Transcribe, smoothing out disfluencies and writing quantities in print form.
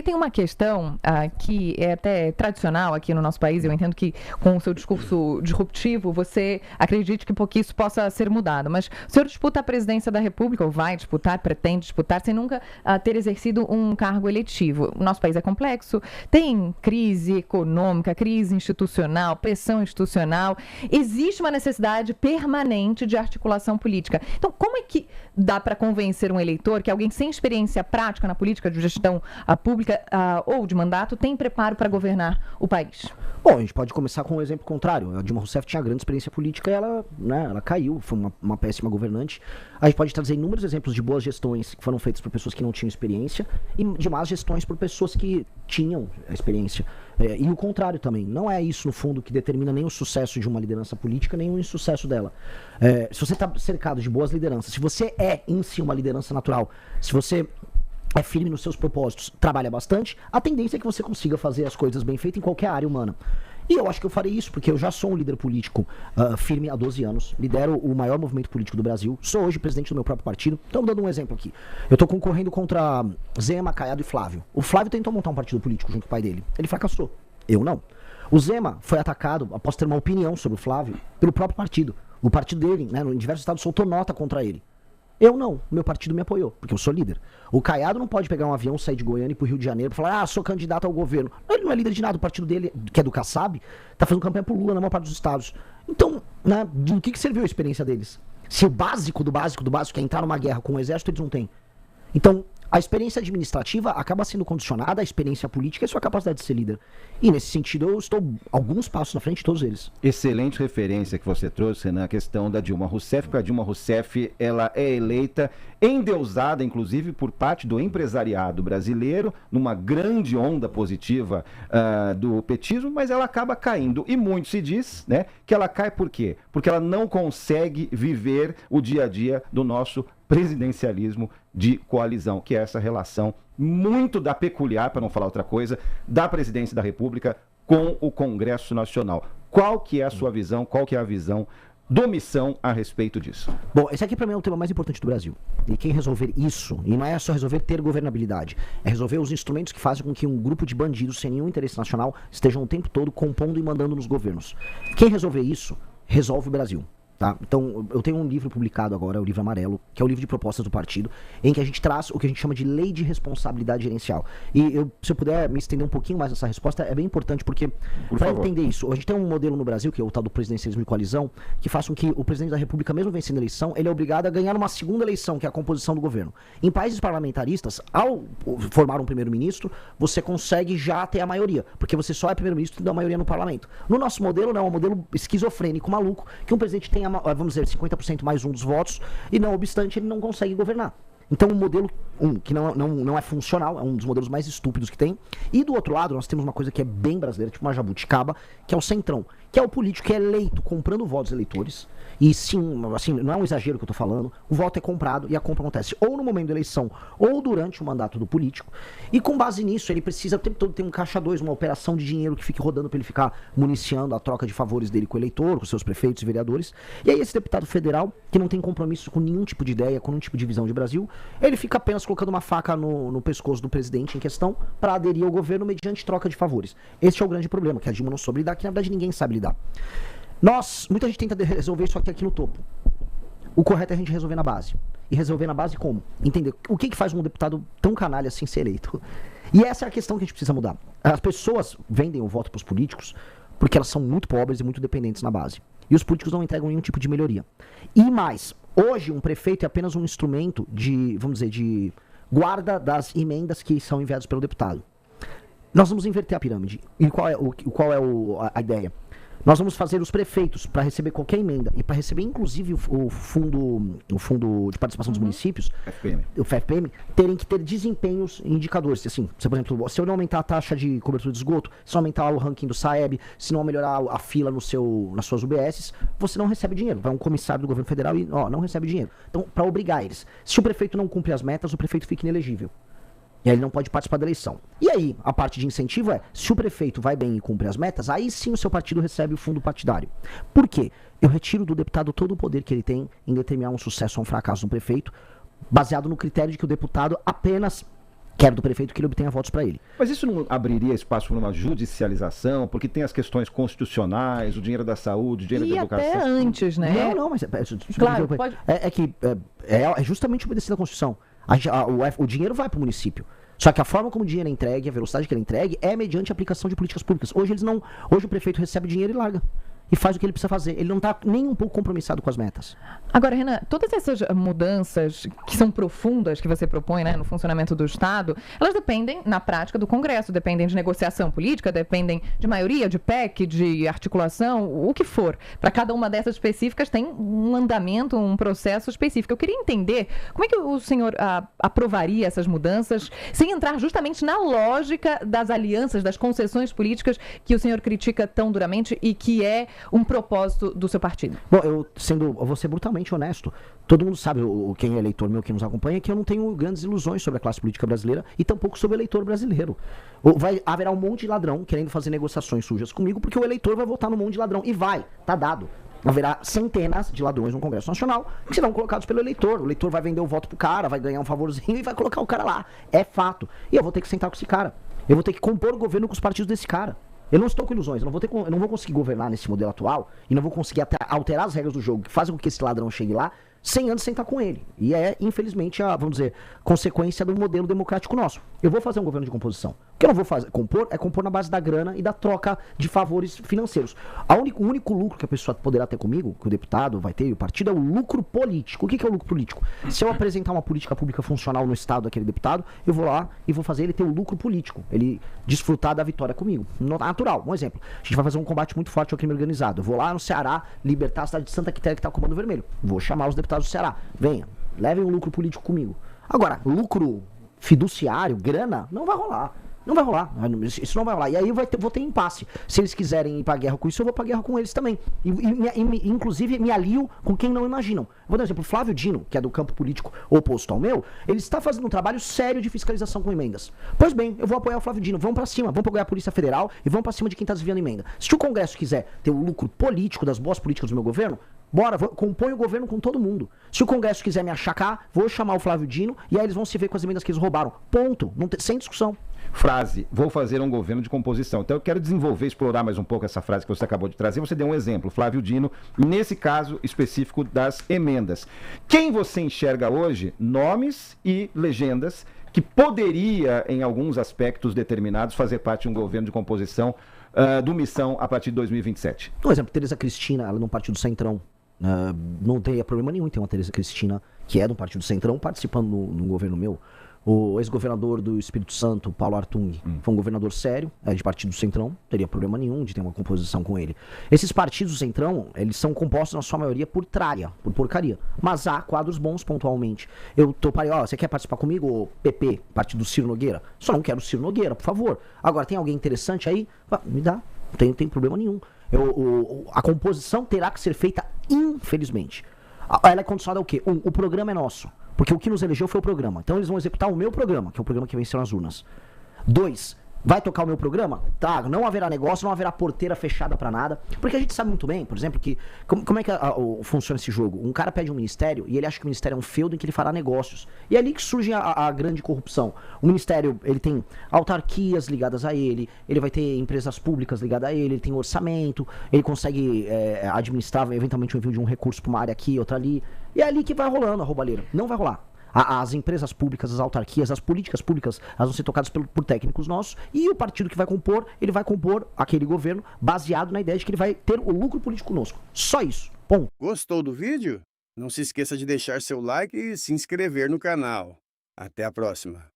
Tem uma questão que é até tradicional aqui no nosso país. Eu entendo que com o seu discurso disruptivo você acredite que pouco isso possa ser mudado, mas o senhor disputa a presidência da República, ou vai disputar, pretende disputar, sem nunca ter exercido um cargo eletivo. O nosso país é complexo, tem crise econômica, crise institucional, pressão institucional, existe uma necessidade permanente de articulação política. Então, como é que dá para convencer um eleitor que alguém sem experiência prática na política de gestão pública ou de mandato tem preparo para governar o país? Bom, a gente pode começar com um exemplo contrário. A Dilma Rousseff tinha grande experiência política e ela caiu, foi uma péssima governante. A gente pode trazer inúmeros exemplos de boas gestões que foram feitas por pessoas que não tinham experiência e de más gestões por pessoas que tinham a experiência. E o contrário também. Não é isso, no fundo, que determina nem o sucesso de uma liderança política, nem o insucesso dela. Se você está cercado de boas lideranças, se você é em si uma liderança natural, se você é firme nos seus propósitos, trabalha bastante, a tendência é que você consiga fazer as coisas bem feitas em qualquer área humana. E eu acho que eu farei isso, porque eu já sou um líder político firme há 12 anos, lidero o maior movimento político do Brasil, sou hoje presidente do meu próprio partido. Então, dando um exemplo aqui. Eu estou concorrendo contra Zema, Caiado e Flávio. O Flávio tentou montar um partido político junto com o pai dele. Ele fracassou. Eu não. O Zema foi atacado, após ter uma opinião sobre o Flávio, pelo próprio partido. O partido dele, em diversos estados, soltou nota contra ele. Eu não, meu partido me apoiou, porque eu sou líder. O Caiado não pode pegar um avião, sair de Goiânia e ir pro Rio de Janeiro pra falar, sou candidato ao governo. Ele não é líder de nada, o partido dele, que é do Kassab, tá fazendo campanha pro Lula na maior parte dos estados. Então, do que serviu a experiência deles? Se o básico do básico do básico é entrar numa guerra com o exército, eles não têm. Então, a experiência administrativa acaba sendo condicionada à experiência política e à sua capacidade de ser líder. E, nesse sentido, eu estou alguns passos na frente de todos eles. Excelente referência que você trouxe na questão da Dilma Rousseff, porque a Dilma Rousseff ela é eleita, endeusada, inclusive, por parte do empresariado brasileiro, numa grande onda positiva do petismo, mas ela acaba caindo. E muito se diz, né, que ela cai por quê? Porque ela não consegue viver o dia a dia do nosso presidencialismo de coalizão, que é essa relação muito peculiar, para não falar outra coisa, da presidência da República com o Congresso Nacional. Qual que é a sua visão, qual que é a visão do Missão a respeito disso? Bom, esse aqui para mim é o tema mais importante do Brasil. E quem resolver isso, e não é só resolver ter governabilidade, é resolver os instrumentos que fazem com que um grupo de bandidos sem nenhum interesse nacional estejam o tempo todo compondo e mandando nos governos. Quem resolver isso, resolve o Brasil. Tá? Então, eu tenho um livro publicado agora, o livro Amarelo, que é o livro de propostas do partido, em que a gente traz o que a gente chama de lei de responsabilidade gerencial. E se eu puder me estender um pouquinho mais nessa resposta, é bem importante, porque para entender isso, a gente tem um modelo no Brasil, que é o tal do presidencialismo de coalizão, que faz com que o presidente da República, mesmo vencendo a eleição, ele é obrigado a ganhar uma segunda eleição, que é a composição do governo. Em países parlamentaristas, ao formar um primeiro-ministro, você consegue já ter a maioria, porque você só é primeiro-ministro da maioria no parlamento. No nosso modelo, não, é um modelo esquizofrênico, maluco, que um presidente tenha, vamos dizer, 50% mais um dos votos, e não obstante, ele não consegue governar. Então, um modelo que não é funcional, é um dos modelos mais estúpidos que tem. E do outro lado, nós temos uma coisa que é bem brasileira, tipo uma jabuticaba, que é o centrão, que é o político que é eleito comprando votos eleitores. E sim, assim, não é um exagero que eu tô falando, o voto é comprado e a compra acontece ou no momento da eleição ou durante o mandato do político. E com base nisso, ele precisa o tempo todo ter um caixa 2, uma operação de dinheiro que fique rodando para ele ficar municiando a troca de favores dele com o eleitor, com seus prefeitos e vereadores. E aí esse deputado federal, que não tem compromisso com nenhum tipo de ideia, com nenhum tipo de visão de Brasil, ele fica apenas colocando uma faca no pescoço do presidente em questão para aderir ao governo mediante troca de favores. Esse é o grande problema, que a Dilma não soube lidar, que na verdade ninguém sabe lidar. Muita gente tenta resolver isso aqui no topo. O correto é a gente resolver na base. E resolver na base como? Entender o que faz um deputado tão canalha assim ser eleito. E essa é a questão que a gente precisa mudar. As pessoas vendem o voto para os políticos porque elas são muito pobres e muito dependentes na base. E os políticos não entregam nenhum tipo de melhoria. E mais, hoje um prefeito é apenas um instrumento de, vamos dizer, de guarda das emendas que são enviadas pelo deputado. Nós vamos inverter a pirâmide. E qual é a ideia? Nós vamos fazer os prefeitos, para receber qualquer emenda e para receber inclusive o fundo de participação dos municípios, o FPM, terem que ter desempenhos e indicadores. Assim, por exemplo, se eu não aumentar a taxa de cobertura de esgoto, se não aumentar o ranking do SAEB, se não melhorar a fila nas suas UBSs, você não recebe dinheiro. Vai um comissário do governo federal e não recebe dinheiro. Então, para obrigar eles. Se o prefeito não cumpre as metas, o prefeito fica inelegível. E aí ele não pode participar da eleição. E aí, a parte de incentivo é, se o prefeito vai bem e cumpre as metas, aí sim o seu partido recebe o fundo partidário. Por quê? Eu retiro do deputado todo o poder que ele tem em determinar um sucesso ou um fracasso do prefeito, baseado no critério de que o deputado apenas quero do prefeito que ele obtenha votos para ele. Mas isso não abriria espaço para uma judicialização? Porque tem as questões constitucionais, o dinheiro da saúde, o dinheiro da educação. E até antes, né? Não, mas... Claro, pode... É justamente obedecer a Constituição. O dinheiro vai para o município. Só que a forma como o dinheiro é entregue, a velocidade que ele é entregue, é mediante a aplicação de políticas públicas. Hoje o prefeito recebe dinheiro e larga. E faz o que ele precisa fazer. Ele não está nem um pouco compromissado com as metas. Agora, Renan, todas essas mudanças que são profundas, que você propõe, né, no funcionamento do Estado, elas dependem, na prática, do Congresso, dependem de negociação política, dependem de maioria, de PEC, de articulação, o que for. Para cada uma dessas específicas tem um andamento, um processo específico. Eu queria entender como é que o senhor aprovaria essas mudanças sem entrar justamente na lógica das alianças, das concessões políticas que o senhor critica tão duramente e que é um propósito do seu partido. Bom, eu vou ser brutalmente honesto. Todo mundo sabe, quem é eleitor meu, quem nos acompanha, que eu não tenho grandes ilusões sobre a classe política brasileira e tampouco sobre o eleitor brasileiro. Haverá um monte de ladrão querendo fazer negociações sujas comigo, porque o eleitor vai votar no monte de ladrão. E tá dado. Haverá centenas de ladrões no Congresso Nacional que serão colocados pelo eleitor. O eleitor vai vender o voto pro cara, vai ganhar um favorzinho e vai colocar o cara lá. É fato. E eu vou ter que sentar com esse cara. Eu vou ter que compor o governo com os partidos desse cara. Eu não estou com ilusões, eu não vou conseguir governar nesse modelo atual e não vou conseguir alterar as regras do jogo que fazem com que esse ladrão chegue lá sem antes sentar com ele. E é, infelizmente, vamos dizer, consequência do modelo democrático nosso. Eu vou fazer um governo de composição. O que eu não vou compor na base da grana e da troca de favores financeiros. O único lucro que a pessoa poderá ter comigo, que o deputado vai ter e o partido, é o lucro político. O que é o lucro político? Se eu apresentar uma política pública funcional no estado daquele deputado, eu vou lá e vou fazer ele ter o lucro político. Ele desfrutar da vitória comigo. Natural. Um exemplo. A gente vai fazer um combate muito forte ao crime organizado. Eu vou lá no Ceará libertar a cidade de Santa Quitéria que está com o Comando Vermelho. Vou chamar os deputados do Ceará. Venha, levem um lucro político comigo. Agora, lucro fiduciário, grana, não vai rolar. Não vai rolar. Isso não vai rolar. E aí eu vou ter impasse. Se eles quiserem ir pra guerra com isso, eu vou pra guerra com eles também. Inclusive, me alio com quem não imaginam. Vou dar um exemplo. Flávio Dino, que é do campo político oposto ao meu, ele está fazendo um trabalho sério de fiscalização com emendas. Pois bem, eu vou apoiar o Flávio Dino. Vamos pra cima. Vamos apoiar a Polícia Federal e vamos pra cima de quem tá desviando emenda. Se o Congresso quiser ter o lucro político das boas políticas do meu governo, bora, compõe o governo com todo mundo. Se o Congresso quiser me achacar, vou chamar o Flávio Dino e aí eles vão se ver com as emendas que eles roubaram. Ponto. Sem discussão. Frase, vou fazer um governo de composição. Então eu quero explorar mais um pouco essa frase que você acabou de trazer. Você deu um exemplo, Flávio Dino, nesse caso específico das emendas. Quem você enxerga hoje, nomes e legendas, que poderia, em alguns aspectos determinados, fazer parte de um governo de composição do Missão a partir de 2027? Por exemplo, Tereza Cristina, ela é de um partido Centrão. Não teria problema nenhum em ter uma Tereza Cristina, que é de um partido Centrão, participando no governo meu. O ex-governador do Espírito Santo, Paulo Artung, foi um governador sério, de partido Centrão, não teria problema nenhum de ter uma composição com ele. Esses partidos Centrão, eles são compostos na sua maioria por tralha, por porcaria. Mas há quadros bons pontualmente. Eu toparia, você quer participar comigo, PP, partido Ciro Nogueira? Só não quero o Ciro Nogueira, por favor. Agora, tem alguém interessante aí? Me dá, não tem problema nenhum. A composição terá que ser feita, infelizmente. Ela é condicionada ao quê? O programa é nosso. Porque o que nos elegeu foi o programa. Então eles vão executar o meu programa, que é o programa que venceu nas urnas. 2, vai tocar o meu programa? Tá, não haverá negócio, não haverá porteira fechada pra nada. Porque a gente sabe muito bem, por exemplo, que como é que funciona esse jogo? Um cara pede um ministério e ele acha que o ministério é um feudo em que ele fará negócios. E é ali que surge a grande corrupção. O ministério, ele tem autarquias ligadas a ele vai ter empresas públicas ligadas a ele tem orçamento, ele consegue administrar eventualmente o envio de um recurso pra uma área aqui, outra ali. E é ali que vai rolando a roubalheira. Não vai rolar. As empresas públicas, as autarquias, as políticas públicas, elas vão ser tocadas por técnicos nossos e o partido que vai compor, ele vai compor aquele governo baseado na ideia de que ele vai ter o lucro político conosco. Só isso. Ponto. Gostou do vídeo? Não se esqueça de deixar seu like e se inscrever no canal. Até a próxima.